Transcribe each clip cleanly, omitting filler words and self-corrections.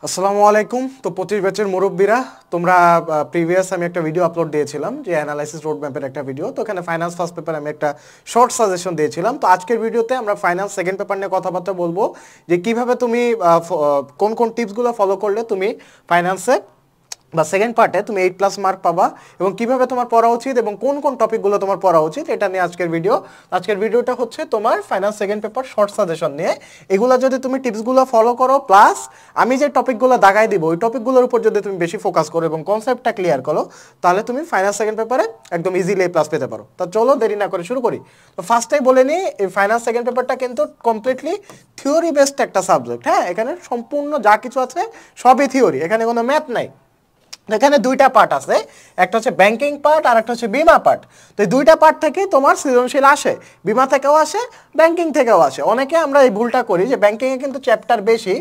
আসসালামু আলাইকুম। তো 25 ব্যাচের মুরব্বীরা, তোমরা প্রিভিয়াস আমি একটা ভিডিও আপলোড দিয়েছিলাম যে অ্যানালাইসিস রোড ম্যাপের একটা ভিডিও। তো ওখানে ফাইন্যান্স ফার্স্ট পেপার আমি একটা শর্ট সাজেশন দিয়েছিলাম। তো আজকের ভিডিওতে আমরা ফাইন্যান্স সেকেন্ড পেপার নিয়ে কথাবার্তা বলবো যে কিভাবে তুমি কোন কোন টিপসগুলো ফলো করলে তুমি ফাইন্যান্সে বা সেকেন্ড পার্টে তুমি 8+ মার্ক পাবা এবং কিভাবে তোমার পড়া উচিত এবং কোন কোন টপিকগুলো তোমার পড়া উচিত, এটা নিয়ে আজকের ভিডিও। আজকের ভিডিওটা হচ্ছে তোমার finance second paper short suggestion নিয়ে। এগুলো যদি তুমি টিপসগুলো ফলো করো, প্লাস আমি যে টপিকগুলো দাগাই দিব ওই টপিকগুলোর উপর যদি তুমি বেশি ফোকাস করো এবং কনসেপ্টটা ক্লিয়ার করো, তাহলে তুমি ফাইন্যান্স সেকেন্ড পেপারে একদম ইজিলি A+ পেতে পারো। তা চলো দেরি না করে শুরু করি। তো ফার্স্টেই বলে নিই, এই ফাইন্যান্স সেকেন্ড পেপারটা কিন্তু কমপ্লিটলি থিওরি বেসড একটা সাবজেক্ট। হ্যাঁ, এখানে সম্পূর্ণ যা কিছু আছে সবই থিওরি, এখানে কোনো ম্যাথ নাই। এখানে দুইটা পার্ট আছে, একটা হচ্ছে ব্যাংকিং পার্ট আর একটা হচ্ছে বিমা পার্ট। তো এই দুইটা পার্ট থেকে তোমার সৃজনশীল আসে, বিমা থেকেও আসে, ব্যাংকিং থেকেও আসে। অনেকে আমরা এই ভুলটা করি যে ব্যাংকিংয়ে কিন্তু চ্যাপ্টার বেশি,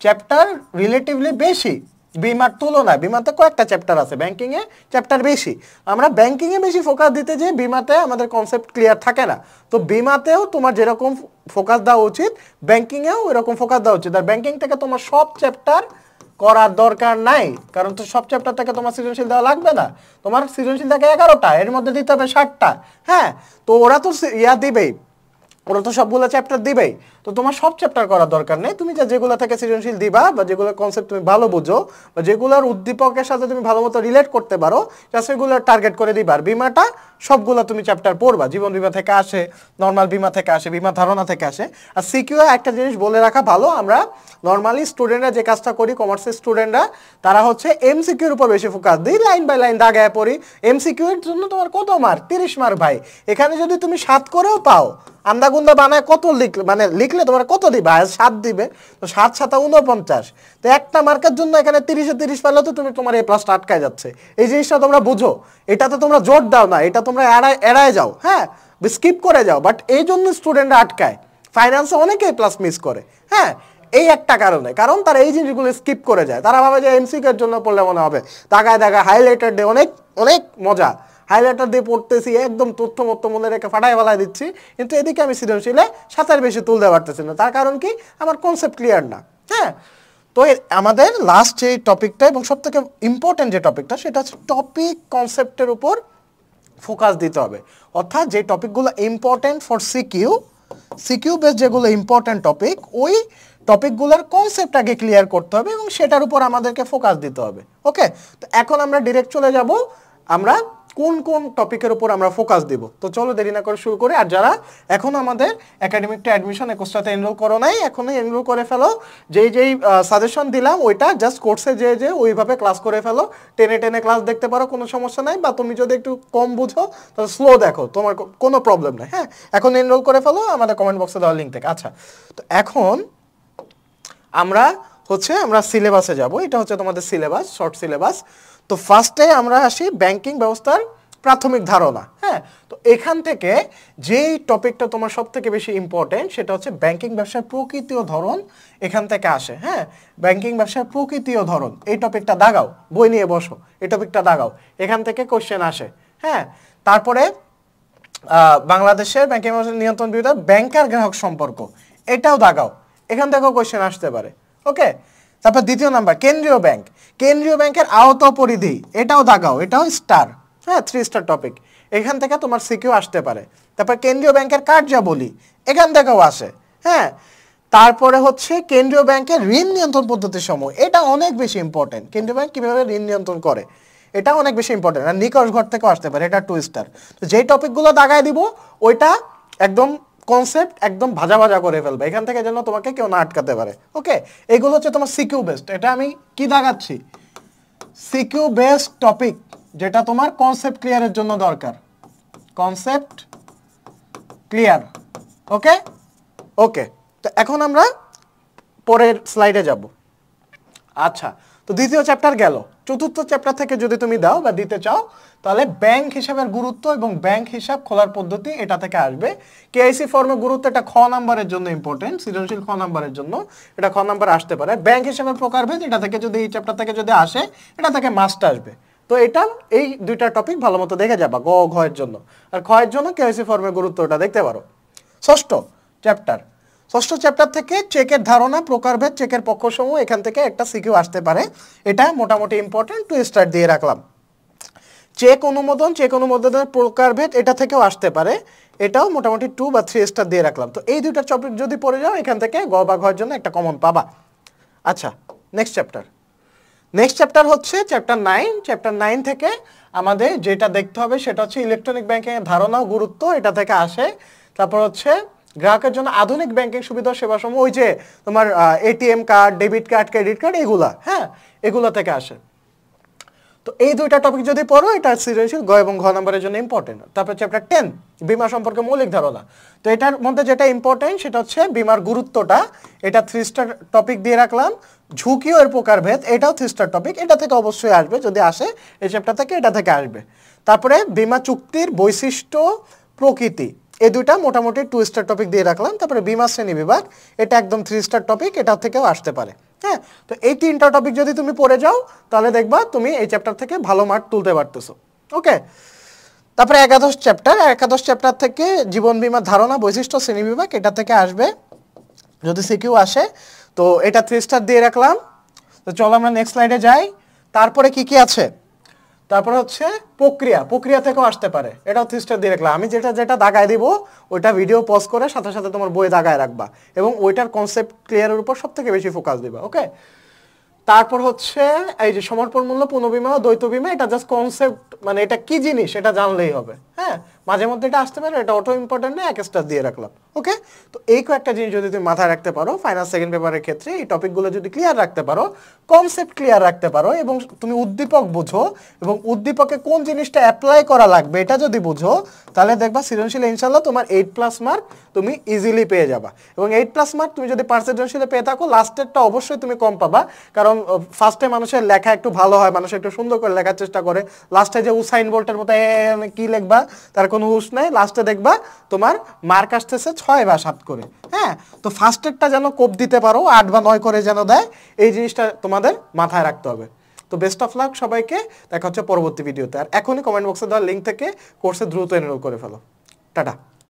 চ্যাপ্টার রিলেটিভলি বেশি বিমার তুলনায়। বিমাতে কয়েকটা চ্যাপ্টার আছে, ব্যাংকিংয়ে চ্যাপ্টার বেশি। আমরা ব্যাংকিংয়ে বেশি ফোকাস দিতে যে বিমাতে আমাদের কনসেপ্ট ক্লিয়ার থাকে না। তো বিমাতেও তোমার যেরকম ফোকাস দেওয়া উচিত ব্যাংকিংয়েও এরকম ফোকাস দেওয়া উচিত। আর ব্যাংকিং থেকে তোমার সব চ্যাপ্টার করার দরকার নাই, কারণ তো সব চ্যাপ্টার থেকে তোমার সৃজনশীল দেওয়া লাগবে না। তোমার সৃজনশীল থাকে 11টা, এর মধ্যে দিতে হবে 60টা। হ্যাঁ, তো ওরা তো দিবেই, ওরা তো সবগুলো চ্যাপ্টার দিবেই। তো তোমার সব চ্যাপ্টার করার দরকার নেই। তুমি যেগুলো থেকে সৃজনশীল দিবা বা যেগুলোর কনসেপ্ট তুমি ভালো বুঝো বা যেগুলোর উদ্দীপকের সাথে তুমি ভালো মতো রিলেট করতে পারো, সেগুলো টার্গেট করে দিবা। আর বিমাটা সবগুলো তুমি চ্যাপ্টার পড়বা, জীবন বিমা থেকে আসে, নর্মাল বিমা থেকে আসে, বিমা ধারণা থেকে আসে। আর সিকিউ একটা জিনিস বলে রাখা ভালো, আমরা নর্মালি স্টুডেন্টরা যে কাজটা করি, কমার্সের স্টুডেন্টরা, তারা হচ্ছে এমসিকিউর উপর বেশি ফোকাস দিই, লাইন বাই লাইন দাগায় পড়ি। এমসিকিউ এর জন্য তোমার কত মার্ক? 30 মার্ক ভাই। এখানে যদি তুমি 7 করেও পাও, আন্দাগুন্দা বানায় কত লিখলে তোমার কত দিবে? 7 দিবে, তো 7 7 49। তো একটা মার্কের জন্য এখানে 30-এ 30 পেলে তো তুমি তোমার A+ আটকায় যাচ্ছে। এই জিনিসটা তোমরা বুঝো, এটাতে তোমরা জোর দাও না, এটা তোমরা এড়ায় যাও, হ্যাঁ, স্কিপ করে যাও। বাট এই জন্য স্টুডেন্টরা আটকায়, ফাইন্যান্সে অনেকে A+ মিস করে। হ্যাঁ, এই একটা কারণে, কারণ তারা এই জিনিসগুলো স্কিপ করে যায়। তারা ভাবে যে এমসিকিউ এর জন্য পড়লে মনে হবে, দাগায় দাগায় হাইলাইটার দিয়ে অনেক অনেক মজা, হাইলাইটার দিয়ে পড়তেছি, একদম তথ্য মতো মনে রেখে ফাটাই ফেলায় দিচ্ছি, কিন্তু এদিকে আমি সৃজনশীলে 7-এর বেশি তুলতে পারতেছি না। তার কারণ কি? আমার কনসেপ্ট ক্লিয়ার না। হ্যাঁ, তো আমাদের লাস্ট যে টপিকটা এবং সবথেকে ইম্পর্টেন্ট যে টপিকটা, সেটা হচ্ছে টপিক কনসেপ্টের উপর ফোকাস দিতে হবে। অর্থাৎ যে টপিকগুলো ইম্পর্টেন্ট ফর সিকিউ বেস, যেগুলো ইম্পর্টেন্ট টপিক, ওই টপিকগুলোর কনসেপ্ট আগে ক্লিয়ার করতে হবে এবং সেটার উপর আমাদেরকে ফোকাস দিতে হবে। ওকে, তো এখন আমরা ডিরেক্ট চলে যাব আমরা কোন কোন টপিকের উপর আমরা ফোকাস দিব। তো চলো দেরি না করে শুরু করি। আর যারা এখন আমাদের একাডেমিকটা অ্যাডমিশন কোর্সটাতে এনরোল করো নাই, এখনই এনরোল করে ফেলো। যেই সাজেশন দিলাম ওইটা জাস্ট কোর্সে যে ওইভাবে ক্লাস করে ফেলো। টেনে ক্লাস দেখতে পারো, কোনো সমস্যা নাই। বা তুমি যদি একটু কম বুঝো তাহলে স্লো দেখো, তোমার কোনো প্রবলেম নাই। হ্যাঁ, এখন এনরোল করে ফেলো আমাদের কমেন্ট বক্সে দেওয়া লিঙ্ক থেকে। আচ্ছা, তো এখন আমরা সিলেবাসে যাব। এটা হচ্ছে তোমাদের সিলেবাস, শর্ট সিলেবাস। তো ফার্স্টে আমরা আসি ব্যাংকিং ব্যবস্থার প্রাথমিক ধারণা। হ্যাঁ, তো এখান থেকে যেই টপিকটা তোমার সব থেকে বেশি ইম্পর্টেন্ট, সেটা হচ্ছে ব্যাংকিং ব্যবসার প্রকৃতি ও ধরন। এখান থেকে আসে। হ্যাঁ, ব্যাংকিং ব্যবসার প্রকৃতি ও ধরন, এই টপিকটা দাগাও, বই নিয়ে বসো, এই টপিকটা দাগাও, এখান থেকে কোশ্চেন আসে। হ্যাঁ, তারপরে বাংলাদেশের ব্যাংকিং ব্যবস্থার নিয়ন্ত্রণ বিভাগ, ব্যাংকার গ্রাহক সম্পর্ক, এটাও দাগাও, এখান থেকেও কোশ্চেন আসতে পারে। ওকে, তারপর দ্বিতীয় নাম্বার কেন্দ্রীয় ব্যাংক, কেন্দ্রীয় ব্যাংকের আওতা পরিধি, এটাও দাগাও, এটাও স্টার। হ্যাঁ, 3 স্টার টপিক, এখান থেকে তোমার সিকিউ আসতে পারে। তারপর কেন্দ্রীয় ব্যাংকের কার্যাবলী, এখান থেকেও আসে। হ্যাঁ, তারপরে হচ্ছে কেন্দ্রীয় ব্যাংকের ঋণ নিয়ন্ত্রণ পদ্ধতির সময়, এটা অনেক বেশি ইম্পর্টেন্ট। কেন্দ্রীয় ব্যাংক কীভাবে ঋণ নিয়ন্ত্রণ করে, এটা অনেক বেশি ইম্পর্টেন্ট। আর নিকষ ঘর থেকেও আসতে পারে, এটা 2 স্টার। তো যেই টপিকগুলো দাগায় দিব ওইটা একদম কনসেপ্ট একদম ভাজা ভাজা করে ফেলবে, এখান থেকে যেন তোমাকে কেউ না আটকাতে পারে। ওকে, এগুলো হচ্ছে তোমার সিকিউ বেসড। এটা আমি কি দাগাচ্ছি? সিকিউ বেসড টপিক, যেটা তোমার কনসেপ্ট ক্লিয়ারের জন্য দরকার। Concept clear. ওকে ওকে, তো এখন আমরা পরের স্লাইডে যাব। আচ্ছা, তো দ্বিতীয় চ্যাপ্টার গেল। চতুর্থ চ্যাপ্টার থেকে যদি তুমি দাও বা দিতে চাও, তাহলে ব্যাংক হিসাবের গুরুত্ব এবং ব্যাংক হিসাব খোলার পদ্ধতি, এটা থেকে আসবে। কেআইসি ফর্মের গুরুত্ব, এটা খ নাম্বারের জন্য ইম্পর্টেন্ট, সৃজনশীল খ নাম্বারের জন্য এটা খ নাম্বার আসতে পারে। ব্যাংক হিসাবের প্রকারভেদ, এটা থেকে যদি এই চ্যাপ্টার থেকে যদি আসে, এটা থেকে মাস্ট আসবে। তো এটা এই দুইটা টপিক ভালো মতো দেখে যাবা গ ঘয়ের জন্য। আর খয়ের জন্য কেআইসি ফর্মের গুরুত্ব, এটা দেখতে পারো। ষষ্ঠ চ্যাপ্টার, ষষ্ঠ চ্যাপ্টার থেকে চেকের ধারণা, প্রকারভেদ, চেকের পক্ষসমূহ, এখান থেকে একটা সিকিউ আসতে পারে, এটা মোটামুটি ইম্পর্টেন্ট, 2 স্টার দিয়ে রাখলাম। চেক অনুমোদনের প্রকারভেদ, এটা থেকেও আসতে পারে, এটাও মোটামুটি 2 বা 3 স্টার দিয়ে রাখলাম। তো এই দুইটা টপিক যদি পড়ে যাও এখান থেকে গ বা ঘর জন্য একটা কমন পাবা। আচ্ছা, নেক্সট চ্যাপ্টার হচ্ছে চ্যাপ্টার 9। চ্যাপ্টার 9 থেকে আমাদের যেটা দেখতে হবে সেটা হচ্ছে ইলেকট্রনিক ব্যাংকিং এর ধারণা ও গুরুত্ব, এটা থেকে আসে। তারপর হচ্ছে গ্রাহকের জন্য আধুনিক ব্যাংকিং সুবিধা সেবাসমূহ, ওই যে তোমার ATM card, debit card, credit card, এগুলা, হ্যাঁ, এগুলা থেকে আসে। তো এই দুইটা টপিক যদি পড়ো, এটা সৃজনশীল গ এবং ঘ নম্বরের জন্য ইম্পর্টেন্ট। তারপর চ্যাপ্টার 10 বীমা সম্পর্কে মৌলিক ধারণা। তো এটার মধ্যে যেটা ইম্পর্টেন্ট সেটা হচ্ছে বীমার গুরুত্বটা, এটা 3 স্টার টপিক দিয়ে রাখলাম। ঝুঁকি ও এর প্রকারভেদ, এটাও 3 স্টার টপিক, এটা থেকে অবশ্যই আসবে, যদি আসে এই চ্যাপ্টার থেকে, এটা থেকে আসবে। তারপরে বীমা চুক্তির বৈশিষ্ট্য, প্রকৃতি, এই দুইটা মোটামুটি 2 স্টার টপিক দিয়ে রাখলাম। তারপরে বীমা শ্রেণী বিভাগ, এটা একদম 3 স্টার টপিক, এটা থেকেও আসতে পারে। হ্যাঁ, তো এই 3টা টপিক যদি তুমি পড়ে যাও তাহলে দেখবা তুমি এই চ্যাপ্টার থেকে ভালো মার্ক তুলতে পারতেছো। ওকে, তারপরে একাদশ চ্যাপ্টার থেকে জীবন বীমার ধারণা, বৈশিষ্ট্য, শ্রেণী বিভাগ, এটা থেকে আসবে যদি সিকিউ আসে। তো এটা 3 স্টার দিয়ে রাখলাম। তো চলো আমরা নেক্সট স্লাইডে যাই। তারপরে কি আছে, তারপর হচ্ছে প্রক্রিয়া থেকেও আসতে পারে, এটাও 3 স্টার দিয়ে রাখলাম। আমি যেটা দাগায় দিব ওইটা ভিডিও পজ করে সাথে সাথে তোমার বই দাগায় রাখবা এবং ওইটার কনসেপ্ট ক্লিয়ারের উপর সব থেকে বেশি ফোকাস দিবা। ওকে, তারপর হচ্ছে এই যে সমর্পণ মূল্য, পুনঃবিমা, দ্বৈত বিমা, এটা জাস্ট কনসেপ্ট, মানে এটা কি জিনিস এটা জানলেই হবে। হ্যাঁ, মাঝে মধ্যে এটা আসতে পারে, এটা অটো ইম্পর্টেন্ট না, 1 স্টার দিয়ে রাখলাম। ওকে, তো এই কয়েকটা জিনিস যদি তুমি মাথায় রাখতে পারো ফাইনাল সেকেন্ড পেপারের ক্ষেত্রে, এই টপিকগুলো যদি ক্লিয়ার রাখতে পারো, কনসেপ্ট ক্লিয়ার রাখতে পারো এবং তুমি উদ্দীপক বুঝো এবং উদ্দীপকে কোন জিনিসটা অ্যাপ্লাই করা লাগবে এটা যদি বুঝো, তাহলে দেখবা সৃজনশীলে ইনশাল্লাহ তোমার 8+ মার্ক তুমি ইজিলি পেয়ে যাবা। এবং 8+ মার্ক তুমি যদি সৃজনশীলে পেয়ে থাকো, লাস্টেরটা অবশ্যই তুমি কম পাবা, কারণ ফার্স্টে মানুষের লেখা একটু ভালো হয়, মানুষ একটু সুন্দর করে লেখার চেষ্টা করে, লাস্টে যে উসাইন বোল্টের মতো কি লিখবা তার কোনো হুঁশ নাই, লাস্টে দেখবা তোমার মার্ক আসতেছে 6 বা 7 করে। হ্যাঁ, তো ফার্স্টেরটা যেন কোপ দিতে পারো, 8 বা 9 করে যেন দেয়, এই জিনিসটা তোমাদের মাথায় রাখতে হবে। তো বেস্ট অফ লাক সবাইকে, দেখা হচ্ছে পরবর্তী ভিডিওতে। আর এখনই কমেন্ট বক্সে দেওয়া লিঙ্ক থেকে কোর্সে দ্রুত এনরোল করে ফেলো। টাটা।